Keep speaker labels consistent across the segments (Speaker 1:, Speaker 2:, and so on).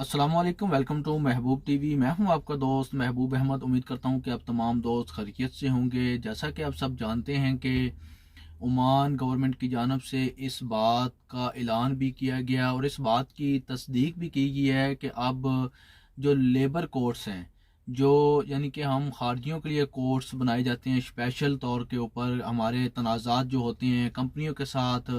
Speaker 1: अस्सलाम वालेकुम, welcome to Mehboob TV. मैं हूं आपका दोस्त महबूब अहमद। उम्मीद करता हूं कि आप तमाम दोस्त खैरियत से होंगे। जैसा कि आप सब जानते हैं कि ओमान गवर्नमेंट की जानब से इस बात का ऐलान भी किया गया और इस बात की तस्दीक भी की गई है कि अब जो लेबर कोर्ट्स हैं, जो यानी कि हम खारजियों के लिए कोर्ट्स बनाए जाते हैं स्पेशल तौर के ऊपर, हमारे तनाज़ात जो होते हैं कंपनियों के साथ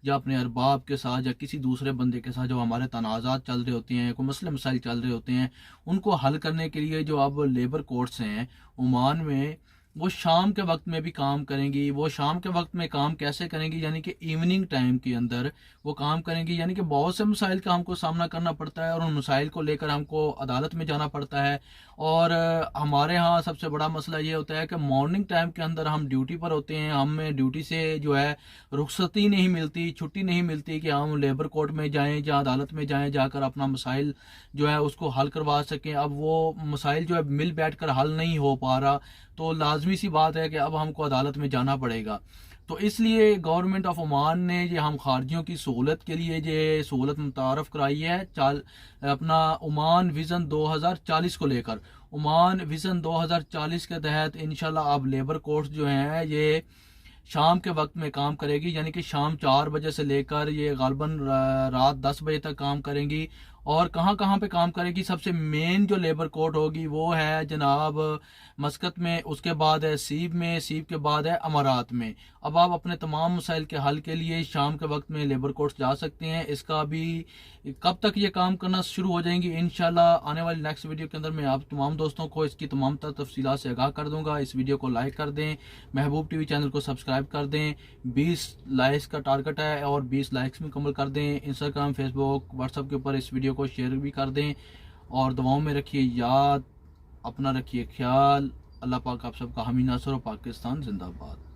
Speaker 1: या अपने अरबाब के साथ या किसी दूसरे बंदे के साथ, जो हमारे तनाज़ात चल रहे होते हैं, कोई मसले मसाइल चल रहे होते हैं, उनको हल करने के लिए जो अब लेबर कोर्ट्स हैं ओमान में, वो शाम के वक्त में भी काम करेंगी। वो शाम के वक्त में काम कैसे करेंगी, यानी कि इवनिंग टाइम के अंदर वो काम करेंगी। यानी कि बहुत से मसाइल का हमको सामना करना पड़ता है और उन मसाइल को लेकर हमको अदालत में जाना पड़ता है। और हमारे यहाँ सबसे बड़ा मसला ये होता है कि मॉर्निंग टाइम के अंदर हम ड्यूटी पर होते हैं, हमें ड्यूटी से जो है रुखसती नहीं मिलती, छुट्टी नहीं मिलती कि हम लेबर कोर्ट में जाएं या अदालत में जाएं, जाकर अपना मसाइल जो है उसको हल करवा सकें। अब वो मसाइल जो है मिल बैठ कर हल नहीं हो पा रहा, तो लाजमी सी बात है कि अब हमको अदालत में जाना पड़ेगा। तो इसलिए गवर्नमेंट ऑफ ओमान ने ये हम खारजियों की सहूलत के लिए ये सहूलत मुतारफ़ कराई है अपना ओमान विज़न 2040 को लेकर। ओमान विज़न 2040 के तहत इंशाल्लाह अब लेबर कोर्ट्स जो हैं ये शाम के वक्त में काम करेगी, यानी कि शाम 4 बजे से लेकर ये गालबन रात 10 बजे तक काम करेंगी। और कहाँ कहाँ पे काम करेगी, सबसे मेन जो लेबर कोर्ट होगी वो है जनाब मस्कत में, उसके बाद है सीब में, सीब के बाद है अमारात में। अब आप अपने तमाम मसाइल के हल के लिए शाम के वक्त में लेबर कोर्ट्स जा सकते हैं। इसका भी कब तक ये काम करना शुरू हो जाएंगी, इंशाल्लाह आने वाली नेक्स्ट वीडियो के अंदर मैं आप तमाम दोस्तों को इसकी तमाम तफसीलात से आगाह कर दूंगा। इस वीडियो को लाइक कर दें, महबूब टीवी चैनल को सब्सक्राइब कर दें। 20 लाइक्स का टारगेट है और 20 लाइक्स मुकम्मल कर दें। इंस्टाग्राम, फेसबुक, व्हाट्सएप के ऊपर इस वीडियो को शेयर भी कर दें और दुआओं में रखिए याद, अपना रखिए ख्याल। अल्लाह पाक आप सबका हामी नासर और पाकिस्तान जिंदाबाद।